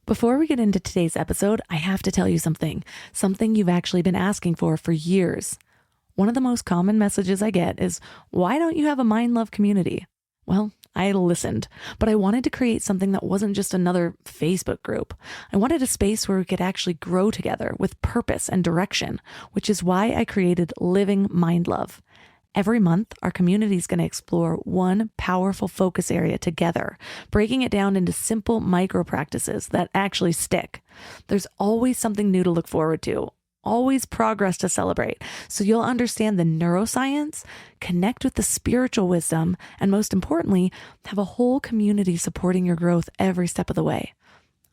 Before we get into today's episode, I have to tell you something you've actually been asking for years. One of the most common messages I get is, why don't you have a Mind Love community? Well, I listened, but I wanted to create something that wasn't just another Facebook group. I wanted a space where we could actually grow together with purpose and direction, which is why I created Living Mind Love. Every month, our community is going to explore one powerful focus area together, breaking it down into simple micro practices that actually stick. There's always something new to look forward to, always progress to celebrate, so you'll understand the neuroscience, connect with the spiritual wisdom, and most importantly, have a whole community supporting your growth every step of the way.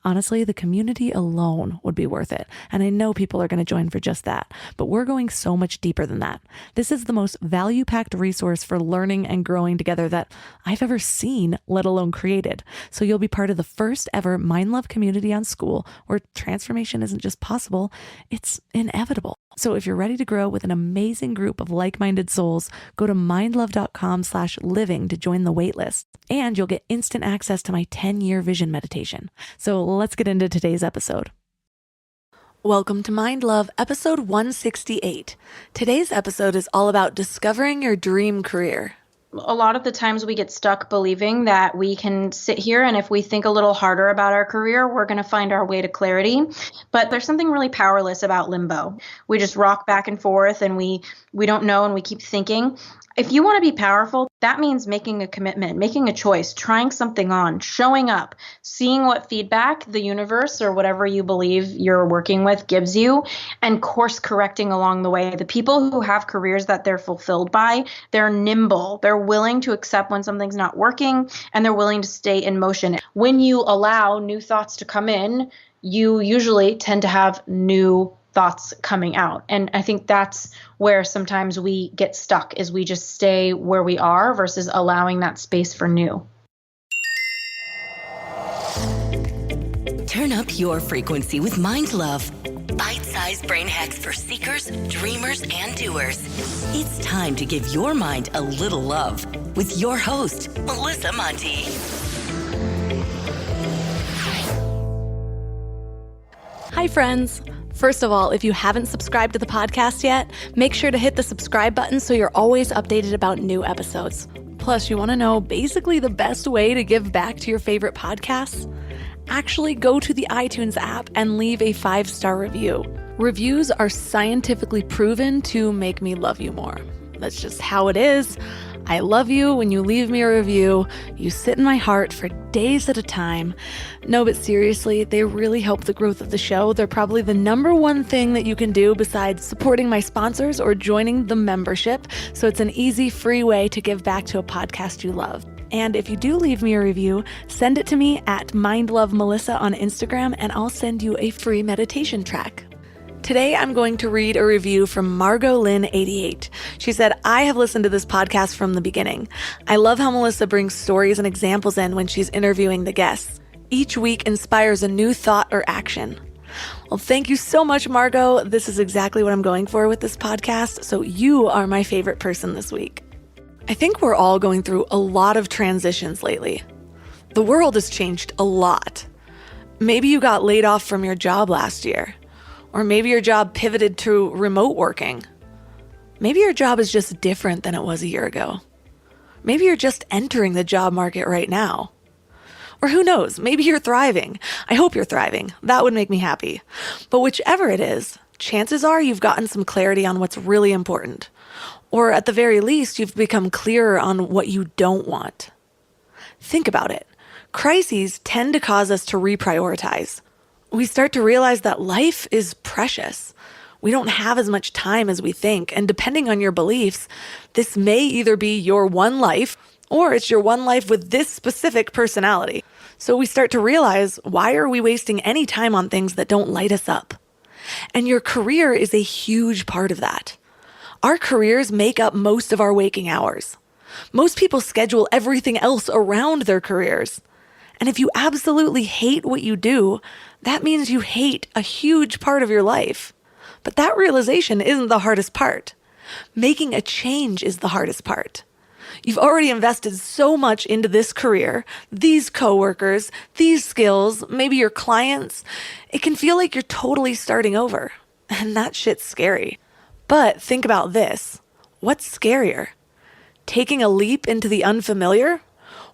Honestly, the community alone would be worth it. And I know people are going to join for just that, but we're going so much deeper than that. This is the most value-packed resource for learning and growing together that I've ever seen, let alone created. So you'll be part of the first ever Mind Love community on School, where transformation isn't just possible, it's inevitable. So if you're ready to grow with an amazing group of like-minded souls, go to mindlove.com/living to join the waitlist. And you'll get instant access to my 10-year vision meditation. So let's get into today's episode. Welcome to Mind Love, episode 168. Today's episode is all about discovering your dream career. A lot of the times we get stuck believing that we can sit here and if we think a little harder about our career, we're going to find our way to clarity. But there's something really powerless about limbo. We just rock back and forth and we don't know and we keep thinking. If you want to be powerful, that means making a commitment, making a choice, trying something on, showing up, seeing what feedback the universe or whatever you believe you're working with gives you, and course correcting along the way. The people who have careers that they're fulfilled by, they're nimble. They're willing to accept when something's not working, and they're willing to stay in motion. When you allow new thoughts to come in, you usually tend to have new thoughts coming out. And I think that's where sometimes we get stuck, is we just stay where we are versus allowing that space for new. Turn up your frequency with Mind Love. Bite-sized brain hacks for seekers, dreamers, and doers. It's time to give your mind a little love with your host, Melissa Monti. Hi, friends. First of all, if you haven't subscribed to the podcast yet, make sure to hit the subscribe button so you're always updated about new episodes. Plus, you want to know basically the best way to give back to your favorite podcasts? Actually go to the iTunes app and leave a 5-star review. Reviews are scientifically proven to make me love you more. That's just how it is. I love you when you leave me a review. You sit in my heart for days at a time. No, but seriously, they really help the growth of the show. They're probably the number one thing that you can do besides supporting my sponsors or joining the membership. So it's an easy, free way to give back to a podcast you love. And if you do leave me a review, send it to me at MindLoveMelissa on Instagram, and I'll send you a free meditation track. Today, I'm going to read a review from Margot Lynn 88. She said, I have listened to this podcast from the beginning. I love how Melissa brings stories and examples in when she's interviewing the guests. Each week inspires a new thought or action. Well, thank you so much, Margot. This is exactly what I'm going for with this podcast, so you are my favorite person this week. I think we're all going through a lot of transitions lately. The world has changed a lot. Maybe you got laid off from your job last year. Or maybe your job pivoted to remote working. Maybe your job is just different than it was a year ago. Maybe you're just entering the job market right now. Or who knows, maybe you're thriving. I hope you're thriving. That would make me happy. But whichever it is, chances are you've gotten some clarity on what's really important. Or at the very least, you've become clearer on what you don't want. Think about it. Crises tend to cause us to reprioritize. We start to realize that life is precious. We don't have as much time as we think, and depending on your beliefs, this may either be your one life, or it's your one life with this specific personality. So we start to realize, why are we wasting any time on things that don't light us up? And your career is a huge part of that. Our careers make up most of our waking hours. Most people schedule everything else around their careers. And if you absolutely hate what you do, that means you hate a huge part of your life. But that realization isn't the hardest part. Making a change is the hardest part. You've already invested so much into this career, these coworkers, these skills, maybe your clients. It can feel like you're totally starting over. And that shit's scary. But think about this. What's scarier? Taking a leap into the unfamiliar?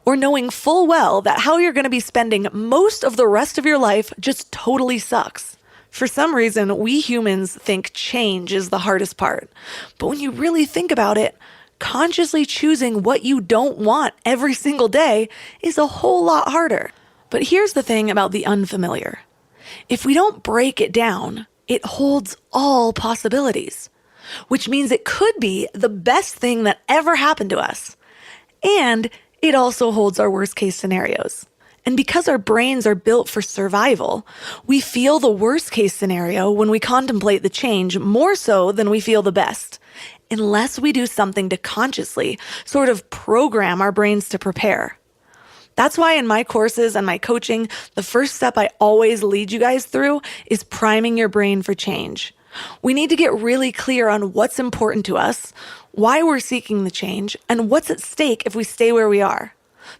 Or knowing full well that how you're going to be spending most of the rest of your life just totally sucks? For some reason, we humans think change is the hardest part. But when you really think about it, consciously choosing what you don't want every single day is a whole lot harder. But here's the thing about the unfamiliar. If we don't break it down, it holds all possibilities, which means it could be the best thing that ever happened to us. And it also holds our worst case scenarios. And because our brains are built for survival, we feel the worst case scenario when we contemplate the change more so than we feel the best, unless we do something to consciously sort of program our brains to prepare. That's why in my courses and my coaching, the first step I always lead you guys through is priming your brain for change. We need to get really clear on what's important to us, why we're seeking the change, and what's at stake if we stay where we are.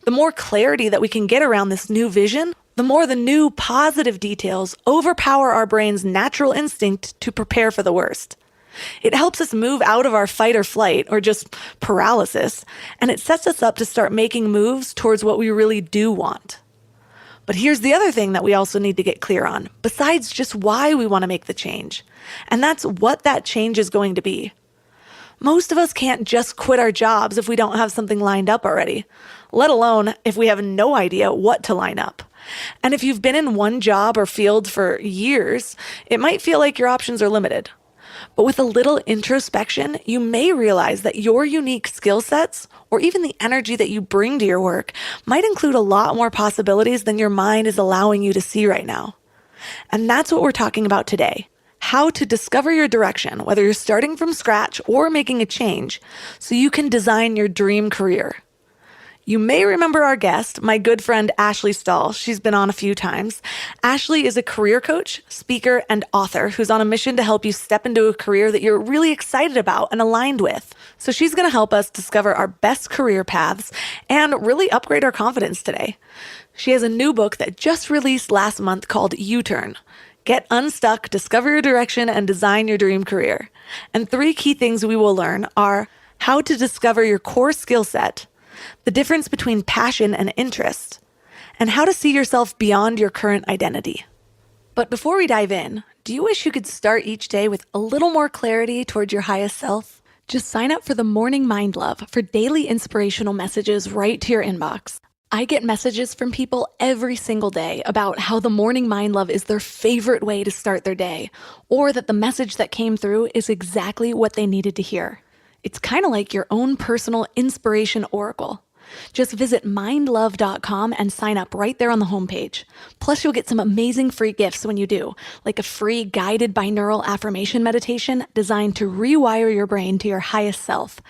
The more clarity that we can get around this new vision, the more the new positive details overpower our brain's natural instinct to prepare for the worst. It helps us move out of our fight or flight, or just paralysis, and it sets us up to start making moves towards what we really do want. But here's the other thing that we also need to get clear on, besides just why we want to make the change, and that's what that change is going to be. Most of us can't just quit our jobs if we don't have something lined up already, let alone if we have no idea what to line up. And if you've been in one job or field for years, it might feel like your options are limited. But with a little introspection, you may realize that your unique skill sets, or even the energy that you bring to your work, might include a lot more possibilities than your mind is allowing you to see right now. And that's what we're talking about today. How to discover your direction, whether you're starting from scratch or making a change, so you can design your dream career. You may remember our guest, my good friend Ashley Stahl. She's been on a few times. Ashley is a career coach, speaker, and author who's on a mission to help you step into a career that you're really excited about and aligned with. So she's going to help us discover our best career paths and really upgrade our confidence today. She has a new book that just released last month called U-Turn. Get unstuck, discover your direction, and design your dream career. And 3 key things we will learn are how to discover your core skill set, the difference between passion and interest, and how to see yourself beyond your current identity. But before we dive in, do you wish you could start each day with a little more clarity towards your highest self? Just sign up for the Morning Mind Love for daily inspirational messages right to your inbox. I get messages from people every single day about how the Morning Mind Love is their favorite way to start their day, or that the message that came through is exactly what they needed to hear. It's kind of like your own personal inspiration oracle. Just visit mindlove.com and sign up right there on the homepage. Plus, you'll get some amazing free gifts when you do, like a free guided binaural affirmation meditation designed to rewire your brain to your highest self.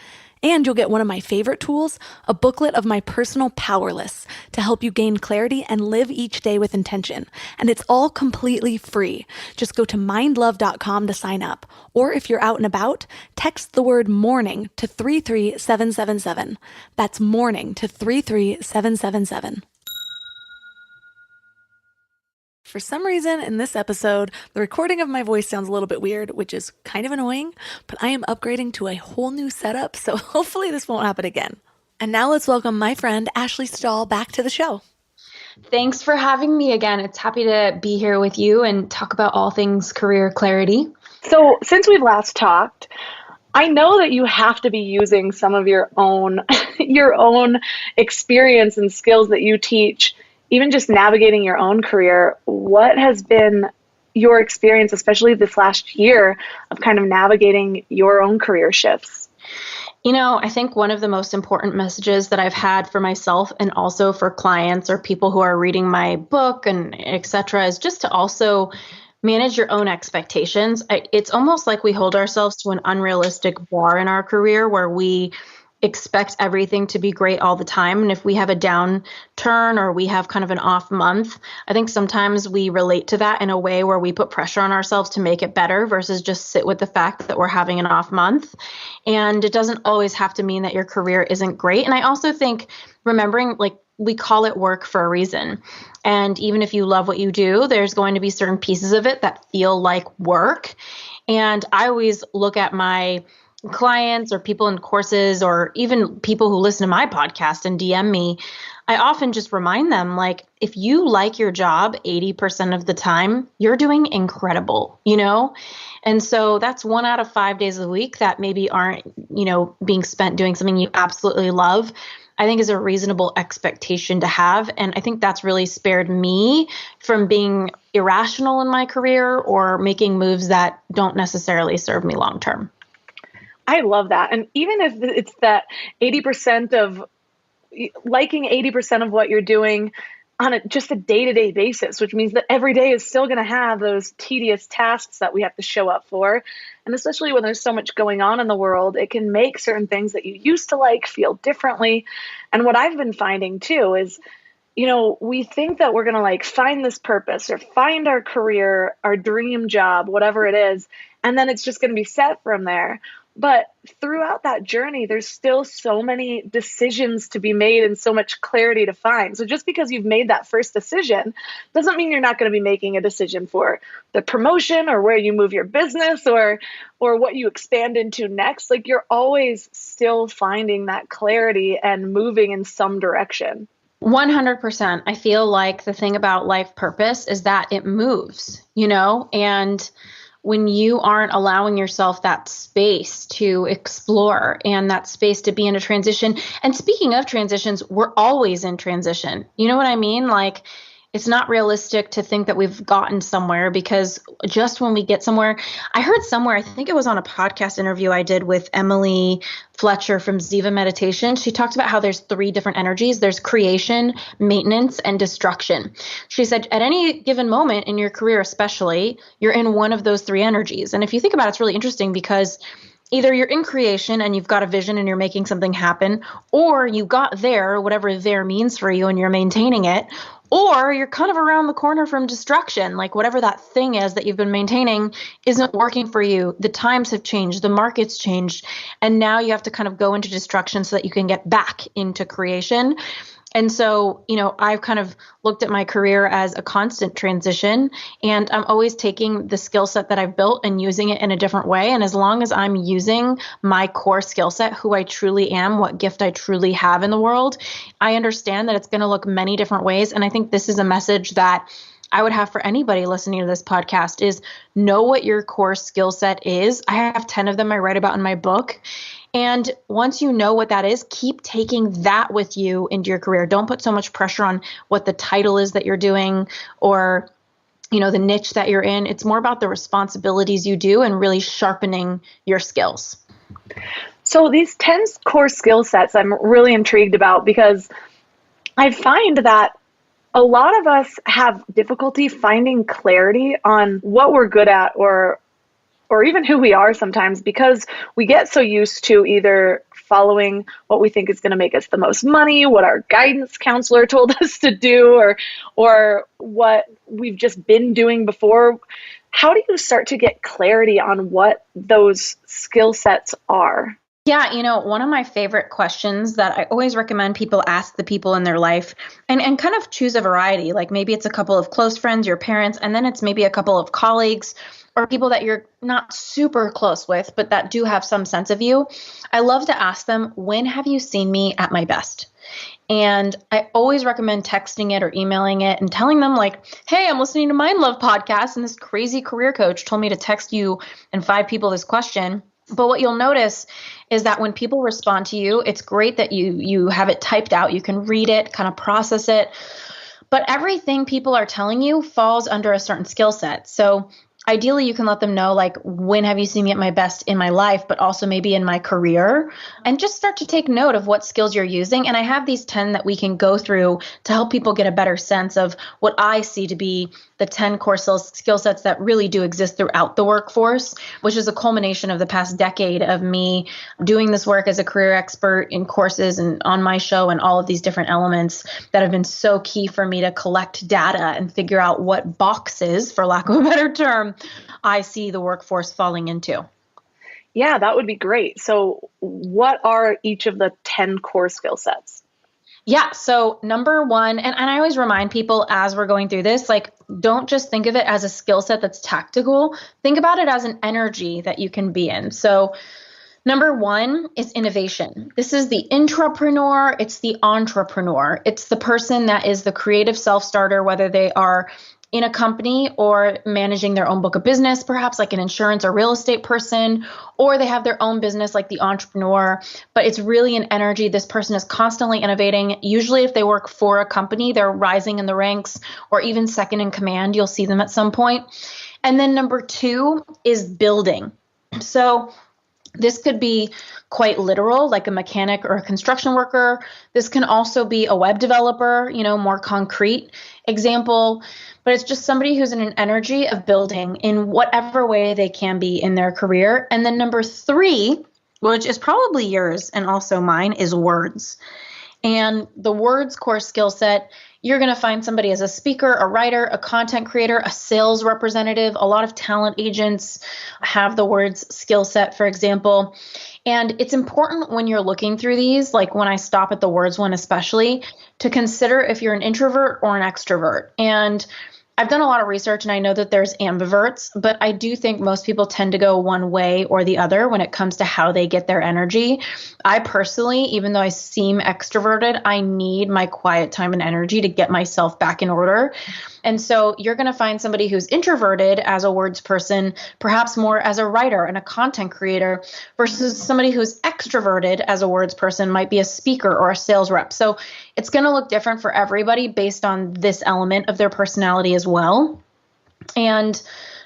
And you'll get one of my favorite tools, a booklet of my personal power lists to help you gain clarity and live each day with intention. And it's all completely free. Just go to mindlove.com to sign up. Or if you're out and about, text the word morning to 33777. That's morning to 33777. For some reason, in this episode, the recording of my voice sounds a little bit weird, which is kind of annoying, but I am upgrading to a whole new setup, so hopefully this won't happen again. And now let's welcome my friend Ashley Stahl back to the show. Thanks for having me again. It's happy to be here with you and talk about all things career clarity. So since we've last talked, I know that you have to be using some of your own experience and skills that you teach, even just navigating your own career. What has been your experience, especially this last year, of kind of navigating your own career shifts? You know, I think one of the most important messages that I've had for myself and also for clients or people who are reading my book and et cetera is just to also manage your own expectations. It's almost like we hold ourselves to an unrealistic bar in our career where we expect everything to be great all the time. And if we have a downturn or we have kind of an off month, I think sometimes we relate to that in a way where we put pressure on ourselves to make it better versus just sit with the fact that we're having an off month. And it doesn't always have to mean that your career isn't great. And I also think remembering, like, we call it work for a reason. And even if you love what you do, there's going to be certain pieces of it that feel like work. And I always look at my clients or people in courses or even people who listen to my podcast and DM me, I often just remind them, like, if you like your job 80% of the time, you're doing incredible, you know? And so that's 1 out of 5 days a week that maybe aren't, you know, being spent doing something you absolutely love, I think is a reasonable expectation to have. And I think that's really spared me from being irrational in my career or making moves that don't necessarily serve me long term. I love that. And even if it's that 80% of liking 80% of what you're doing on just a day-to-day basis, which means that every day is still going to have those tedious tasks that we have to show up for. And especially when there's so much going on in the world, it can make certain things that you used to like feel differently. And what I've been finding too is, you know, we think that we're going to like find this purpose or find our career, our dream job, whatever it is, and then it's just going to be set from there. But throughout that journey, there's still so many decisions to be made and so much clarity to find. So just because you've made that first decision doesn't mean you're not going to be making a decision for the promotion or where you move your business or what you expand into next. Like, you're always still finding that clarity and moving in some direction. 100%. I feel like the thing about life purpose is that it moves, you know, and when you aren't allowing yourself that space to explore and that space to be in a transition. And speaking of transitions, we're always in transition. You know what I mean? Like, it's not realistic to think that we've gotten somewhere, because just when we get somewhere, I heard somewhere, I think it was on a podcast interview I did with Emily Fletcher from Ziva Meditation. She talked about how there's 3 different energies. There's creation, maintenance, and destruction. She said at any given moment in your career, especially, you're in one of those 3 energies. And if you think about it, it's really interesting because either you're in creation and you've got a vision and you're making something happen, or you got there, whatever there means for you, and you're maintaining it, or you're kind of around the corner from destruction, like whatever that thing is that you've been maintaining isn't working for you. The times have changed, the market's changed, and now you have to kind of go into destruction so that you can get back into creation. And so, you know, I've kind of looked at my career as a constant transition, and I'm always taking the skill set that I've built and using it in a different way. And as long as I'm using my core skill set, who I truly am, what gift I truly have in the world, I understand that it's going to look many different ways. And I think this is a message that I would have for anybody listening to this podcast is know what your core skill set is. I have 10 of them I write about in my book. And once you know what that is, keep taking that with you into your career. Don't put so much pressure on what the title is that you're doing or, you know, the niche that you're in. It's more about the responsibilities you do and really sharpening your skills. So these 10 core skill sets I'm really intrigued about, because I find that a lot of us have difficulty finding clarity on what we're good at or even who we are sometimes, because we get so used to either following what we think is going to make us the most money, what our guidance counselor told us to do, or what we've just been doing before. How do you start to get clarity on what those skill sets are? Yeah, you know, one of my favorite questions that I always recommend people ask the people in their life and kind of choose a variety, like maybe it's a couple of close friends, your parents, and then it's maybe a couple of colleagues or people that you're not super close with, but that do have some sense of you. I love to ask them, when have you seen me at my best? And I always recommend texting it or emailing it and telling them like, hey, I'm listening to Mind Love podcast and this crazy career coach told me to text you and 5 people this question. But what you'll notice is that when people respond to you, it's great that you have it typed out. You can read it, kind of process it. But everything people are telling you falls under a certain skill set. So ideally you can let them know, like, when have you seen me at my best in my life, but also maybe in my career, and just start to take note of what skills you're using. And I have these 10 that we can go through to help people get a better sense of what I see to be the 10 core skill sets that really do exist throughout the workforce, which is a culmination of the past decade of me doing this work as a career expert in courses and on my show, and all of these different elements that have been so key for me to collect data and figure out what boxes, for lack of a better term, I see the workforce falling into. Yeah, that would be great. So what are each of the 10 core skill sets? Yeah. So number one, and I always remind people as we're going through this, like, don't just think of it as a skill set that's tactical. Think about it as an energy that you can be in. So number one is innovation. This is the intrapreneur. It's the entrepreneur. It's the person that is the creative self-starter, whether they are in a company or managing their own book of business, perhaps like an insurance or real estate person, or they have their own business like the entrepreneur. But it's really an energy. This person is constantly innovating. Usually if they work for a company, they're rising in the ranks or even second in command. You'll see them at some point. And then number two is building. So this could be quite literal, like a mechanic or a construction worker. This can also be a web developer, more concrete example. But it's just somebody who's in an energy of building in whatever way they can be in their career. And then number three, which is probably yours and also mine, is words. And the words core skill set, you're going to find somebody as a speaker, a writer, a content creator, a sales representative. A lot of talent agents have the words skill set, for example. And it's important when you're looking through these, like when I stop at the words one especially, to consider if you're an introvert or an extrovert. And I've done a lot of research and I know that there's ambiverts, but I do think most people tend to go one way or the other when it comes to how they get their energy. I personally, even though I seem extroverted, I need my quiet time and energy to get myself back in order. And so you're going to find somebody who's introverted as a words person, perhaps more as a writer and a content creator, versus somebody who's extroverted as a words person, might be a speaker or a sales rep. So it's going to look different for everybody based on this element of their personality as well. And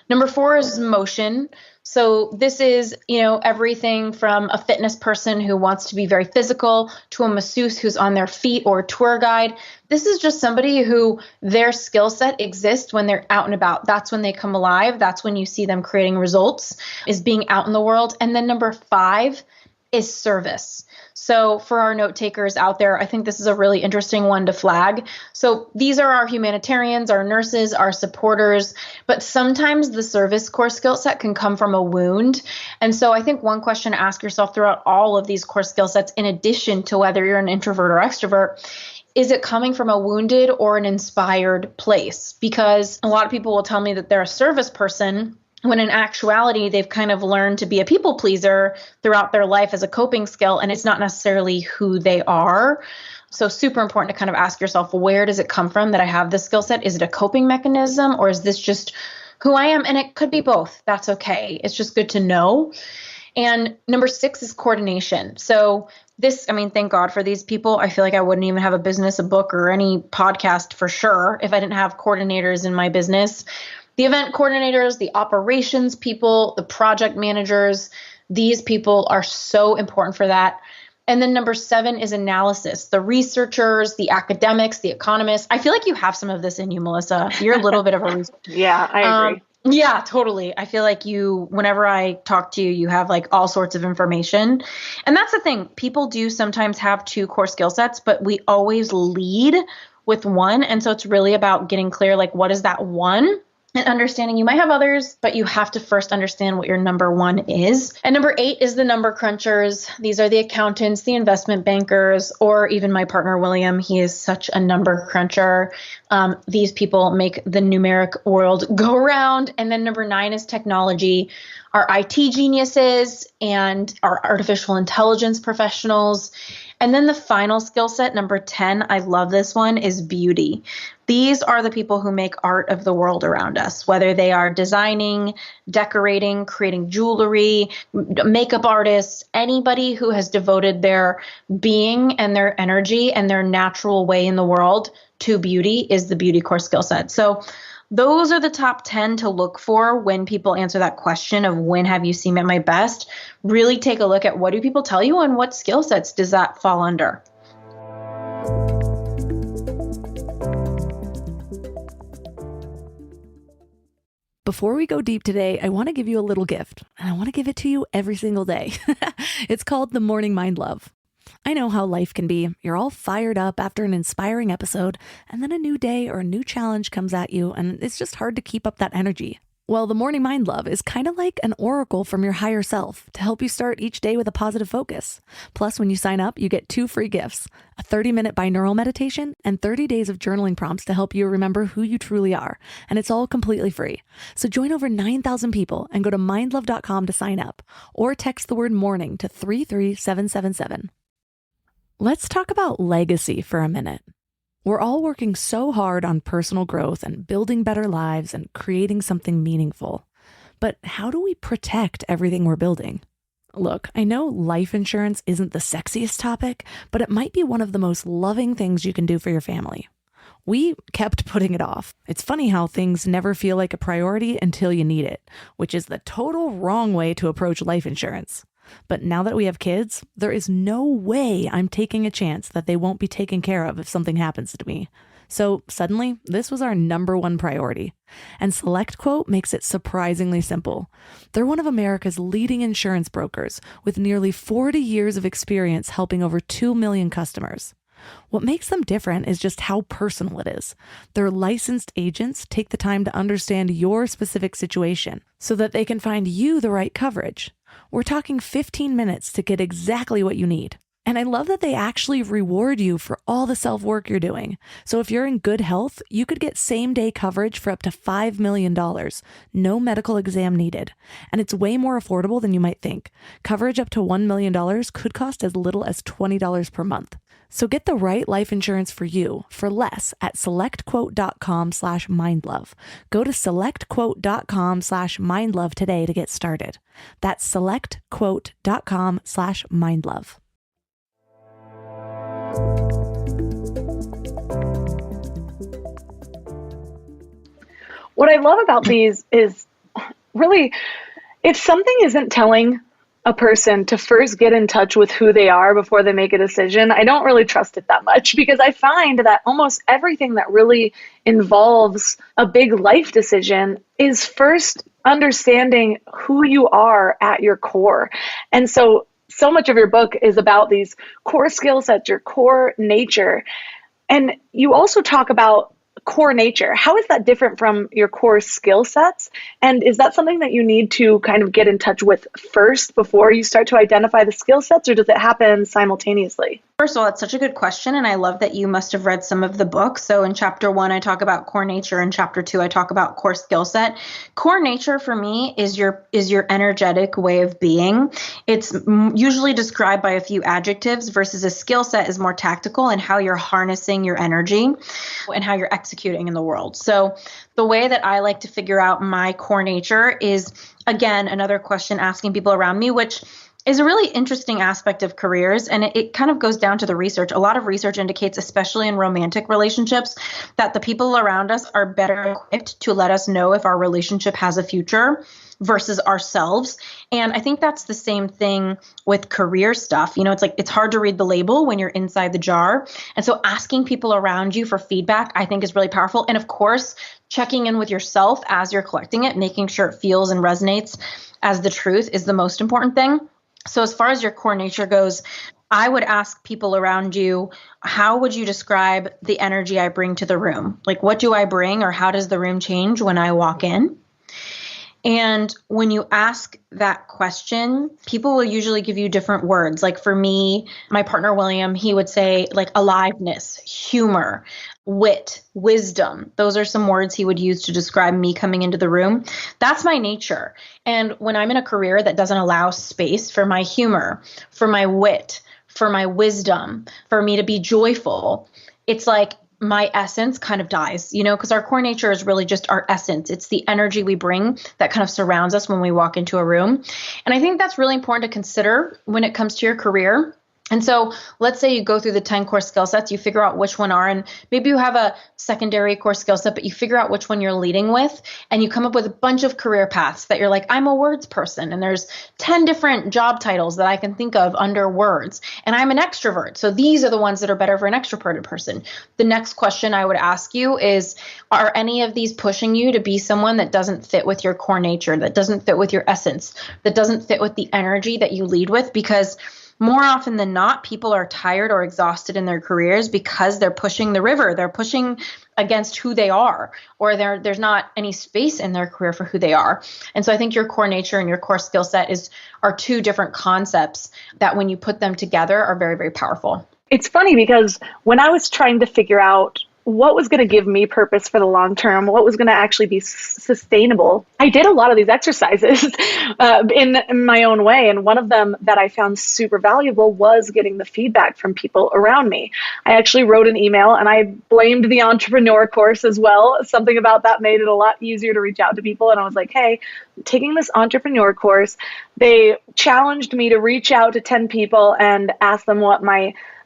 number four is motion. So this is, everything from a fitness person who wants to be very physical to a masseuse who's on their feet, or a tour guide. This is just somebody who their skill set exists when they're out and about. That's when they come alive. That's when you see them creating results, is being out in the world. And then number five is service. So for our note takers out there, I think this is a really interesting one to flag. So these are our humanitarians, our nurses, our supporters, but sometimes the service core skill set can come from a wound. And so I think one question to ask yourself throughout all of these core skill sets, in addition to whether you're an introvert or extrovert, is it coming from a wounded or an inspired place? Because a lot of people will tell me that they're a service person, when in actuality, they've kind of learned to be a people pleaser throughout their life as a coping skill, and it's not necessarily who they are. So super important to kind of ask yourself, where does it come from that I have this skill set? Is it a coping mechanism, or is this just who I am? And it could be both. That's okay. It's just good to know. And number six is coordination. So this, thank God for these people. I feel like I wouldn't even have a business, a book, or any podcast for sure if I didn't have coordinators in my business. The event coordinators, the operations people, the project managers, these people are so important for that. And then number seven is analysis, the researchers, the academics, the economists. I feel like you have some of this in you, Melissa. You're a little bit of a researcher. Yeah, I agree. Yeah, totally. I feel like whenever I talk to you, you have like all sorts of information. And that's the thing. People do sometimes have two core skill sets, but we always lead with one. And so it's really about getting clear, like, what is that one? And understanding you might have others, but you have to first understand what your number one is. And number 8 is the number crunchers. These are the accountants, the investment bankers, or even my partner, William. He is such a number cruncher. These people make the numeric world go round. And then number 9 is technology, our IT geniuses and our artificial intelligence professionals. And then the final skill set, number 10, I love this one, is beauty. These are the people who make art of the world around us, whether they are designing, decorating, creating jewelry, makeup artists, anybody who has devoted their being and their energy and their natural way in the world to beauty is the beauty core skill set. So those are the top 10 to look for when people answer that question of when have you seen me at my best. Really take a look at what do people tell you and what skill sets does that fall under. Before we go deep today, I want to give you a little gift, and I want to give it to you every single day. It's called the Morning Mind Love. I know how life can be. You're all fired up after an inspiring episode, and then a new day or a new challenge comes at you, and it's just hard to keep up that energy. Well, the Morning Mind Love is kind of like an oracle from your higher self to help you start each day with a positive focus. Plus, when you sign up, you get 2 free gifts, a 30-minute binaural meditation and 30 days of journaling prompts to help you remember who you truly are. And it's all completely free. So join over 9,000 people and go to mindlove.com to sign up or text the word morning to 33777. Let's talk about legacy for a minute. We're all working so hard on personal growth and building better lives and creating something meaningful. But how do we protect everything we're building? Look, I know life insurance isn't the sexiest topic, but it might be one of the most loving things you can do for your family. We kept putting it off. It's funny how things never feel like a priority until you need it, which is the total wrong way to approach life insurance. But now that we have kids, there is no way I'm taking a chance that they won't be taken care of if something happens to me. So suddenly, this was our number one priority. And SelectQuote makes it surprisingly simple. They're one of America's leading insurance brokers with nearly 40 years of experience helping over 2 million customers. What makes them different is just how personal it is. Their licensed agents take the time to understand your specific situation so that they can find you the right coverage. We're talking 15 minutes to get exactly what you need. And I love that they actually reward you for all the self-work you're doing. So if you're in good health, you could get same-day coverage for up to $5 million. No medical exam needed. And it's way more affordable than you might think. Coverage up to $1 million could cost as little as $20 per month. So get the right life insurance for you for less at selectquote.com/mindlove. Go to selectquote.com/mindlove today to get started. That's selectquote.com/mindlove. What I love about these is really, if something isn't telling a person to first get in touch with who they are before they make a decision, I don't really trust it that much, because I find that almost everything that really involves a big life decision is first understanding who you are at your core. And so much of your book is about these core skill sets, your core nature. And you also talk about core nature. How is that different from your core skill sets? And is that something that you need to kind of get in touch with first before you start to identify the skill sets, or does it happen simultaneously? First of all, that's such a good question, and I love that you must have read some of the book. So in chapter 1, I talk about core nature. In chapter 2, I talk about core skill set. Core nature for me is your energetic way of being. It's usually described by a few adjectives, versus a skill set is more tactical and how you're harnessing your energy and how you're executing in the world. So the way that I like to figure out my core nature is, again, another question asking people around me, which is a really interesting aspect of careers. And it kind of goes down to the research. A lot of research indicates, especially in romantic relationships, that the people around us are better equipped to let us know if our relationship has a future versus ourselves. And I think that's the same thing with career stuff. You know, it's hard to read the label when you're inside the jar. And so asking people around you for feedback, I think, is really powerful. And of course, checking in with yourself as you're collecting it, making sure it feels and resonates as the truth is the most important thing. So as far as your core nature goes, I would ask people around you, how would you describe the energy I bring to the room? Like, what do I bring, or how does the room change when I walk in? And when you ask that question, people will usually give you different words. Like for me, my partner, William, he would say like aliveness, humor, wit, wisdom. Those are some words he would use to describe me coming into the room. That's my nature. And when I'm in a career that doesn't allow space for my humor, for my wit, for my wisdom, for me to be joyful, it's like my essence kind of dies, you know, because our core nature is really just our essence. It's the energy we bring that kind of surrounds us when we walk into a room. And I think that's really important to consider when it comes to your career. And so let's say you go through the 10 core skill sets, you figure out which one are, and maybe you have a secondary core skill set, but you figure out which one you're leading with, and you come up with a bunch of career paths that you're like, I'm a words person, and there's 10 different job titles that I can think of under words, and I'm an extrovert. So these are the ones that are better for an extroverted person. The next question I would ask you is, are any of these pushing you to be someone that doesn't fit with your core nature, that doesn't fit with your essence, that doesn't fit with the energy that you lead with? Because more often than not, people are tired or exhausted in their careers because they're pushing the river. They're pushing against who they are, or there's not any space in their career for who they are. And so I think your core nature and your core skill set are two different concepts that when you put them together are very, very powerful. It's funny because when I was trying to figure out what was going to give me purpose for the long term, what was going to actually be sustainable, I did a lot of these exercises in my own way. And one of them that I found super valuable was getting the feedback from people around me. I actually wrote an email and I blamed the entrepreneur course as well. Something about that made it a lot easier to reach out to people. And I was like, hey, I'm taking this entrepreneur course. They challenged me to reach out to 10 people and ask them what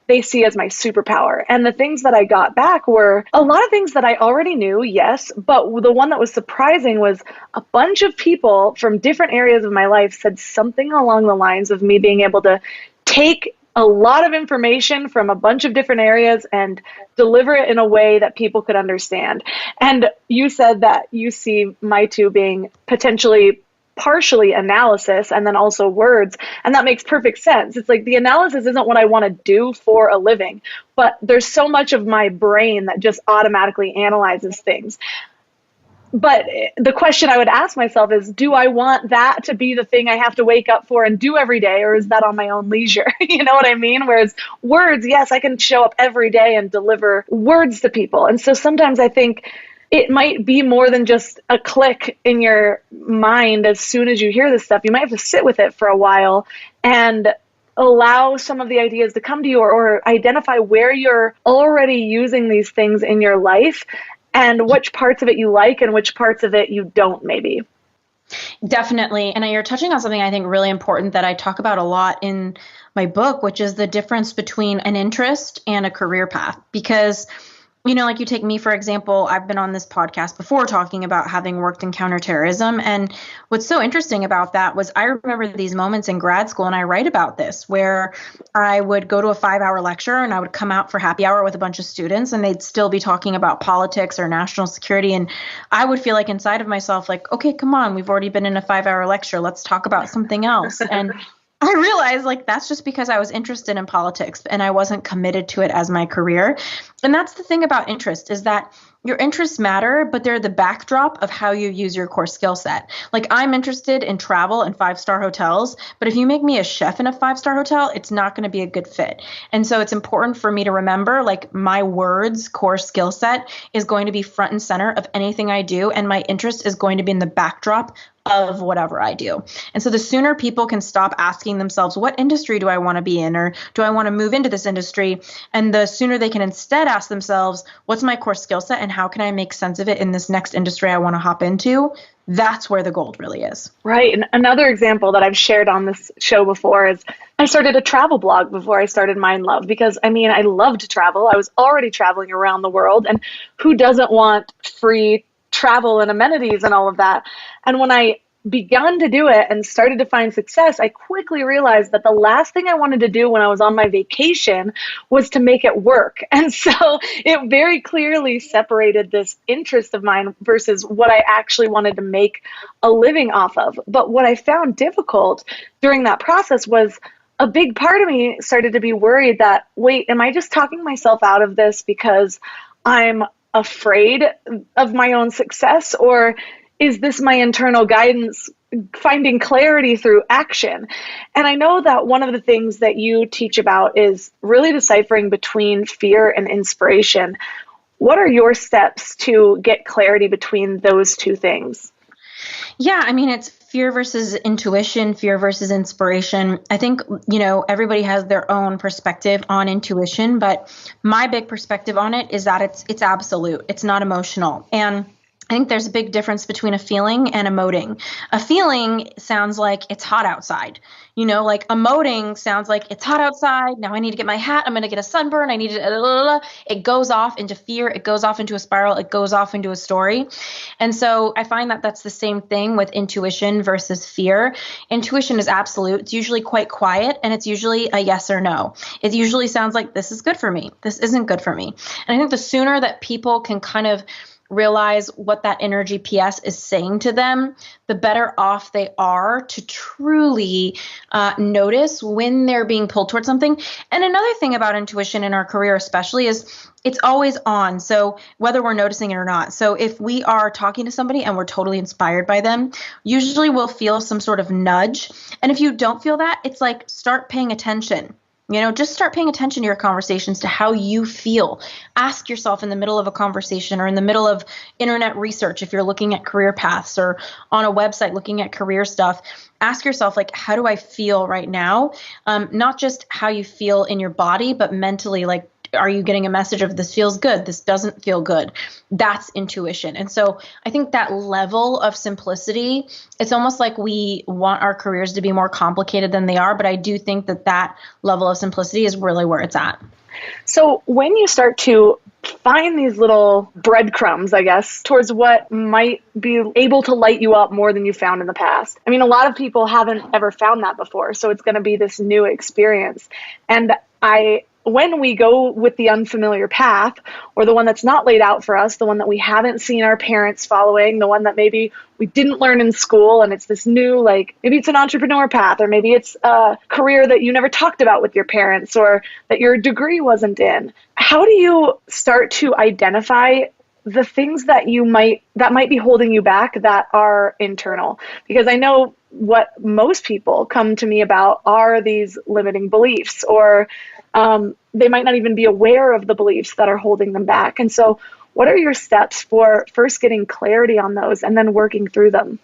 they see as my superpower. And the things that I got back were a lot of things that I already knew, yes, but the one that was surprising was a bunch of people from different areas of my life said something along the lines of me being able to take a lot of information from a bunch of different areas and deliver it in a way that people could understand. And you said that you see my two being potentially partially analysis and then also words. And that makes perfect sense. It's like the analysis isn't what I want to do for a living, but there's so much of my brain that just automatically analyzes things. But the question I would ask myself is, do I want that to be the thing I have to wake up for and do every day, or is that on my own leisure? You know what I mean? Whereas words, yes, I can show up every day and deliver words to people. And so sometimes I think it might be more than just a click in your mind as soon as you hear this stuff. You might have to sit with it for a while and allow some of the ideas to come to you, or identify where you're already using these things in your life and which parts of it you like and which parts of it you don't maybe. Definitely. And you're touching on something I think really important that I talk about a lot in my book, which is the difference between an interest and a career path. Because like you take me, for example, I've been on this podcast before talking about having worked in counterterrorism. And what's so interesting about that was I remember these moments in grad school, and I write about this, where I would go to a 5-hour lecture and I would come out for happy hour with a bunch of students and they'd still be talking about politics or national security. And I would feel like inside of myself, like, okay, come on, we've already been in a 5-hour lecture. Let's talk about something else. And I realized that's just because I was interested in politics and I wasn't committed to it as my career. And that's the thing about interest, is that your interests matter, but they're the backdrop of how you use your core skill set. Like, I'm interested in travel and 5-star hotels, but if you make me a chef in a 5-star hotel, it's not going to be a good fit. And so it's important for me to remember, my words core skill set is going to be front and center of anything I do, and my interest is going to be in the backdrop of whatever I do. And so the sooner people can stop asking themselves, what industry do I want to be in, or do I want to move into this industry? And the sooner they can instead ask themselves, what's my core skill set and how can I make sense of it in this next industry I want to hop into? That's where the gold really is. Right. And another example that I've shared on this show before is I started a travel blog before I started Mind Love, because I love to travel. I was already traveling around the world, and who doesn't want free travel and amenities and all of that? And when I began to do it and started to find success, I quickly realized that the last thing I wanted to do when I was on my vacation was to make it work. And so it very clearly separated this interest of mine versus what I actually wanted to make a living off of. But what I found difficult during that process was a big part of me started to be worried that, wait, am I just talking myself out of this because I'm afraid of my own success, or is this my internal guidance finding clarity through action? And I know that one of the things that you teach about is really deciphering between fear and inspiration. What are your steps to get clarity between those two things? Yeah, it's fear versus intuition, fear versus inspiration. I think, everybody has their own perspective on intuition, but my big perspective on it is that it's absolute. It's not emotional. And I think there's a big difference between a feeling and emoting. A feeling sounds like it's hot outside. Like emoting sounds like it's hot outside. Now I need to get my hat. I'm going to get a sunburn. I need to, it goes off into fear. It goes off into a spiral. It goes off into a story. And so I find that that's the same thing with intuition versus fear. Intuition is absolute. It's usually quite quiet, and it's usually a yes or no. It usually sounds like this is good for me. This isn't good for me. And I think the sooner that people can kind of realize what that inner GPS is saying to them, the better off they are to truly notice when they're being pulled towards something. And another thing about intuition in our career especially is it's always on. So whether we're noticing it or not. So if we are talking to somebody and we're totally inspired by them, usually we'll feel some sort of nudge. And if you don't feel that, it's like start paying attention. Just start paying attention to your conversations, to how you feel. Ask yourself in the middle of a conversation or in the middle of internet research, if you're looking at career paths or on a website looking at career stuff, ask yourself, like, how do I feel right now? Not just how you feel in your body, but mentally, like, are you getting a message of this feels good, this doesn't feel good? That's intuition. And so I think that level of simplicity, it's almost like we want our careers to be more complicated than they are. But I do think that level of simplicity is really where it's at. So when you start to find these little breadcrumbs, I guess, towards what might be able to light you up more than you found in the past. I mean, a lot of people haven't ever found that before. So it's going to be this new experience. And when we go with the unfamiliar path, or the one that's not laid out for us, the one that we haven't seen our parents following, the one that maybe we didn't learn in school, and it's this new, like, maybe it's an entrepreneur path, or maybe it's a career that you never talked about with your parents, or that your degree wasn't in. How do you start to identify the things that might be holding you back that are internal? Because I know what most people come to me about are these limiting beliefs, or they might not even be aware of the beliefs that are holding them back. And so what are your steps for first getting clarity on those and then working through them?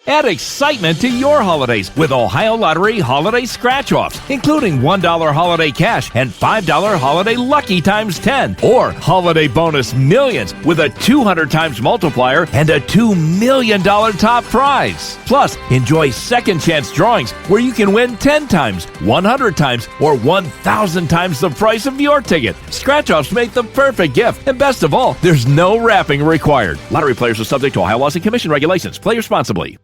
Add excitement to your holidays with Ohio Lottery Holiday Scratch-Offs, including $1 holiday cash and $5 holiday lucky times 10, or Holiday Bonus Millions with a 200 times multiplier and a $2 million top prize. Plus, enjoy second chance drawings where you can win 10 times, 100 times, or 1,000 times the price of your ticket. Scratch-Offs make the perfect gift, and best of all, there's no wrapping required. Lottery players are subject to Ohio laws and commission regulations. Play responsibly.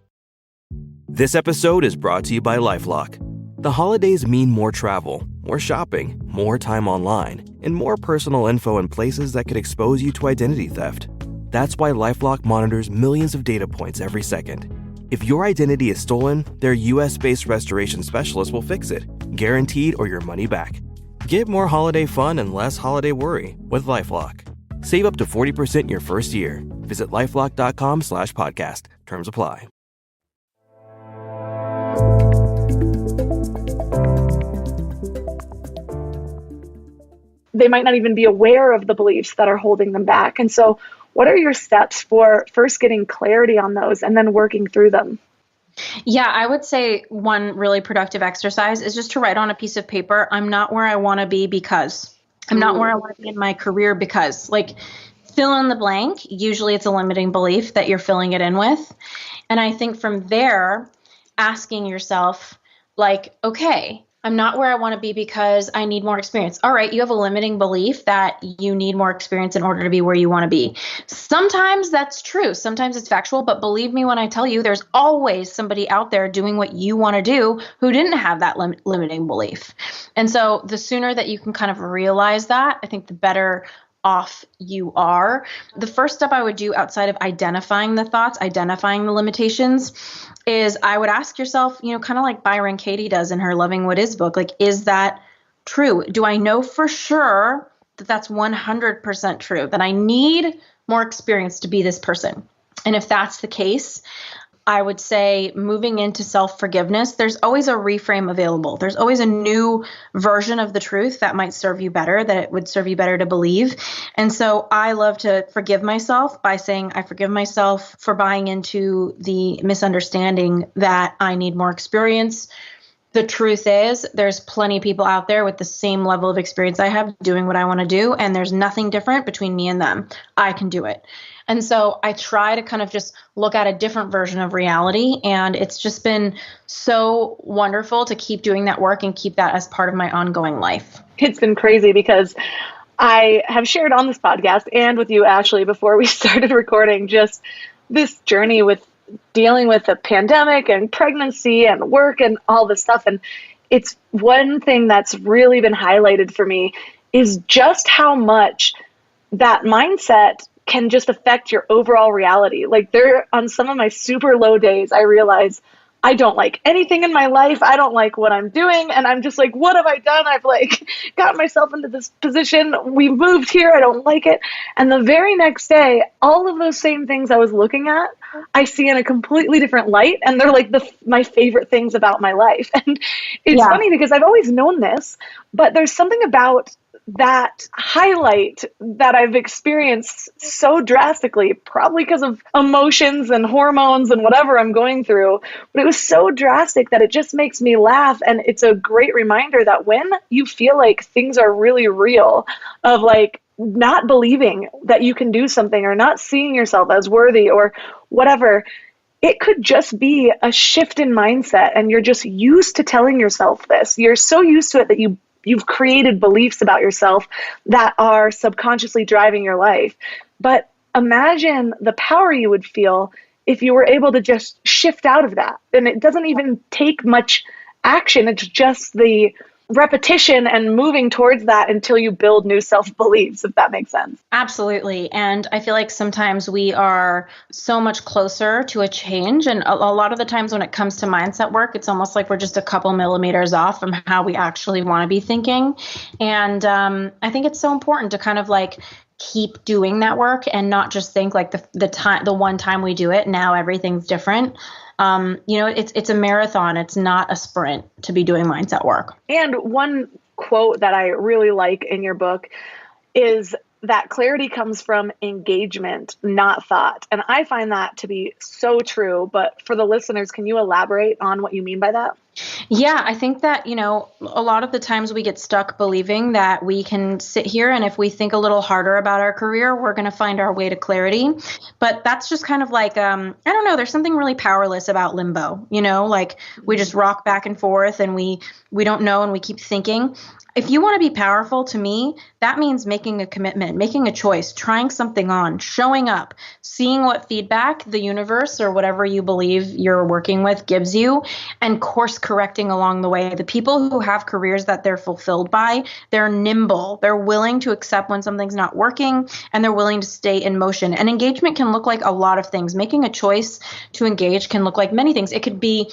This episode is brought to you by LifeLock. The holidays mean more travel, more shopping, more time online, and more personal info in places that could expose you to identity theft. That's why LifeLock monitors millions of data points every second. If your identity is stolen, their US-based restoration specialist will fix it, guaranteed or your money back. Get more holiday fun and less holiday worry with LifeLock. Save up to 40% your first year. Visit LifeLock.com/podcast. Terms apply. They might not even be aware of the beliefs that are holding them back. And so what are your steps for first getting clarity on those and then working through them? Yeah, I would say one really productive exercise is just to write on a piece of paper, I'm not where I want to be because. I'm not where I want to be in my career because. Like, fill in the blank. Usually it's a limiting belief that you're filling it in with. And I think from there, asking yourself, like, okay, I'm not where I want to be because I need more experience. All right, you have a limiting belief that you need more experience in order to be where you want to be. Sometimes that's true. Sometimes it's factual. But believe me when I tell you, there's always somebody out there doing what you want to do who didn't have that limiting belief. And so the sooner that you can kind of realize that, I think the better off you are. The first step I would do outside of identifying the thoughts, identifying the limitations, is I would ask yourself, kind of like Byron Katie does in her Loving What Is book, like, is that true? Do I know for sure that that's 100% true, that I need more experience to be this person? And if that's the case, I would say moving into self-forgiveness, there's always a reframe available. There's always a new version of the truth that might serve you better, that it would serve you better to believe. And so I love to forgive myself by saying I forgive myself for buying into the misunderstanding that I need more experience The truth is, there's plenty of people out there with the same level of experience I have doing what I want to do, and there's nothing different between me and them. I can do it. And so I try to kind of just look at a different version of reality, and it's just been so wonderful to keep doing that work and keep that as part of my ongoing life. It's been crazy because I have shared on this podcast and with you, Ashley, before we started recording, just this journey with dealing with the pandemic and pregnancy and work and all this stuff. And it's one thing that's really been highlighted for me is just how much that mindset can just affect your overall reality. Like on some of my super low days, I realize I don't like anything in my life. I don't like what I'm doing. And I'm just like, what have I done? I've like got myself into this position. We moved here. I don't like it. And the very next day, all of those same things I was looking at, I see in a completely different light. And they're like my favorite things about my life. And it's funny because I've always known this, but there's something about that highlight that I've experienced so drastically, probably because of emotions and hormones and whatever I'm going through. But it was so drastic that it just makes me laugh. And it's a great reminder that when you feel like things are really real, of like not believing that you can do something or not seeing yourself as worthy or whatever, it could just be a shift in mindset. And you're just used to telling yourself this. You're so used to it that you've created beliefs about yourself that are subconsciously driving your life. But imagine the power you would feel if you were able to just shift out of that. And it doesn't even take much action. It's just the repetition and moving towards that until you build new self-beliefs, if that makes sense. Absolutely. And I feel like sometimes we are so much closer to a change. And a lot of the times when it comes to mindset work, it's almost like we're just a couple millimeters off from how we actually want to be thinking. And I think it's so important to kind of like keep doing that work and not just think like the one time we do it, now everything's different. It's a marathon. It's not a sprint to be doing mindset work. And one quote that I really like in your book is that clarity comes from engagement, not thought. And I find that to be so true. But for the listeners, can you elaborate on what you mean by that? Yeah, I think that, a lot of the times we get stuck believing that we can sit here and if we think a little harder about our career, we're going to find our way to clarity. But that's just kind of like, I don't know, there's something really powerless about limbo, like we just rock back and forth and we don't know and we keep thinking. If you want to be powerful, to me, that means making a commitment, making a choice, trying something on, showing up, seeing what feedback the universe or whatever you believe you're working with gives you, and course correcting along the way. The people who have careers that they're fulfilled by, they're nimble. They're willing to accept when something's not working, and they're willing to stay in motion. And engagement can look like a lot of things. Making a choice to engage can look like many things. It could be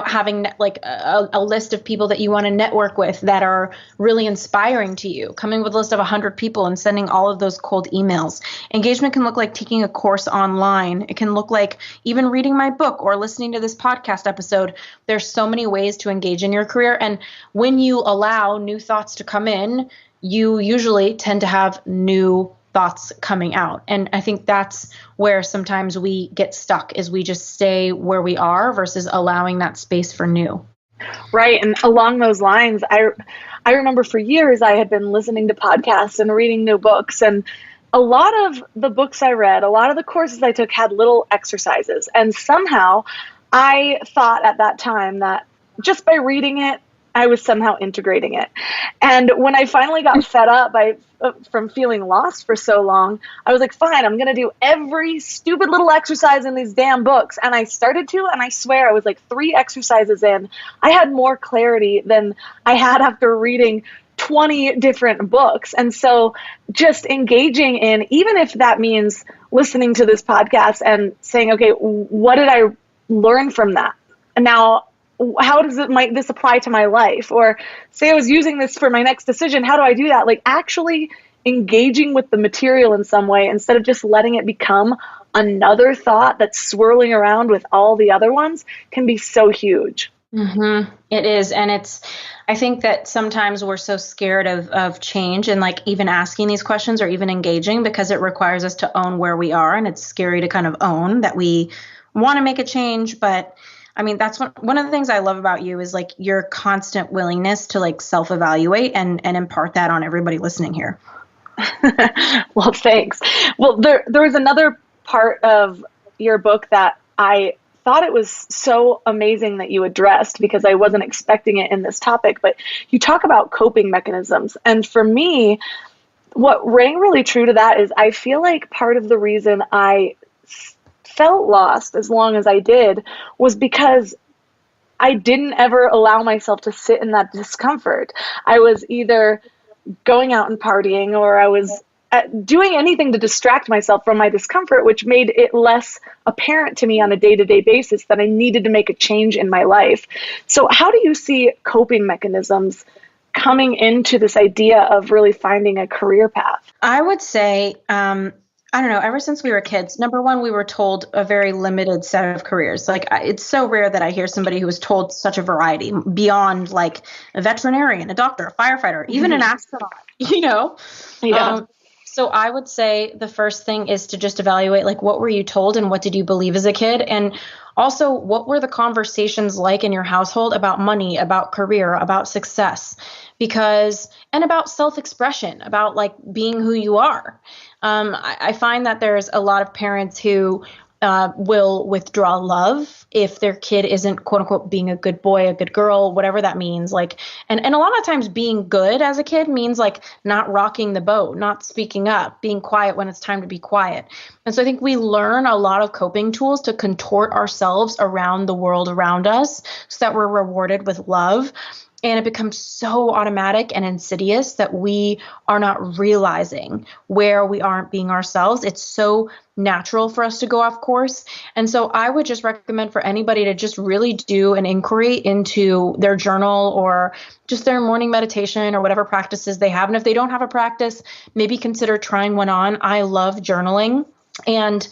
having like a list of people that you want to network with that are really inspiring to you, coming with a list of 100 people and sending all of those cold emails. Engagement can look like taking a course online. It can look like even reading my book or listening to this podcast episode. There's so many ways to engage in your career. And when you allow new thoughts to come in, you usually tend to have new thoughts coming out. And I think that's where sometimes we get stuck, is we just stay where we are versus allowing that space for new. Right. And along those lines, I remember for years I had been listening to podcasts and reading new books. And a lot of the books I read, a lot of the courses I took had little exercises. And somehow I thought at that time that just by reading it, I was somehow integrating it. And when I finally got fed up from feeling lost for so long, I was like, fine, I'm going to do every stupid little exercise in these damn books. And I started to, and I swear I was like 3 exercises in, I had more clarity than I had after reading 20 different books. And so just engaging in, even if that means listening to this podcast and saying, okay, what did I learn from that? And now, how might this apply to my life? Or say I was using this for my next decision. How do I do that? Like actually engaging with the material in some way instead of just letting it become another thought that's swirling around with all the other ones can be so huge. Mm-hmm. It is. And I think that sometimes we're so scared of change and like even asking these questions or even engaging because it requires us to own where we are. And it's scary to kind of own that we want to make a change, but I mean, that's one of the things I love about you is like your constant willingness to like self-evaluate and impart that on everybody listening here. Well, thanks. Well, there was another part of your book that I thought it was so amazing that you addressed because I wasn't expecting it in this topic, but you talk about coping mechanisms. And for me, what rang really true to that is I feel like part of the reason I felt lost as long as I did was because I didn't ever allow myself to sit in that discomfort. I was either going out and partying, or I was doing anything to distract myself from my discomfort, which made it less apparent to me on a day-to-day basis that I needed to make a change in my life. So how do you see coping mechanisms coming into this idea of really finding a career path? I would say, I don't know, ever since we were kids, number one, we were told a very limited set of careers. Like, it's so rare that I hear somebody who was told such a variety beyond like a veterinarian, a doctor, a firefighter, even an astronaut, you know? Yeah. So I would say the first thing is to just evaluate, like, what were you told and what did you believe as a kid? And also, what were the conversations like in your household about money, about career, about success? And about self-expression, about like being who you are. I find that there's a lot of parents who will withdraw love if their kid isn't, quote unquote, being a good boy, a good girl, whatever that means. Like, and a lot of times being good as a kid means like not rocking the boat, not speaking up, being quiet when it's time to be quiet. And so I think we learn a lot of coping tools to contort ourselves around the world around us so that we're rewarded with love. And it becomes so automatic and insidious that we are not realizing where we aren't being ourselves. It's so natural for us to go off course. And so I would just recommend for anybody to just really do an inquiry into their journal or just their morning meditation or whatever practices they have. And if they don't have a practice, maybe consider trying one on. I love journaling. And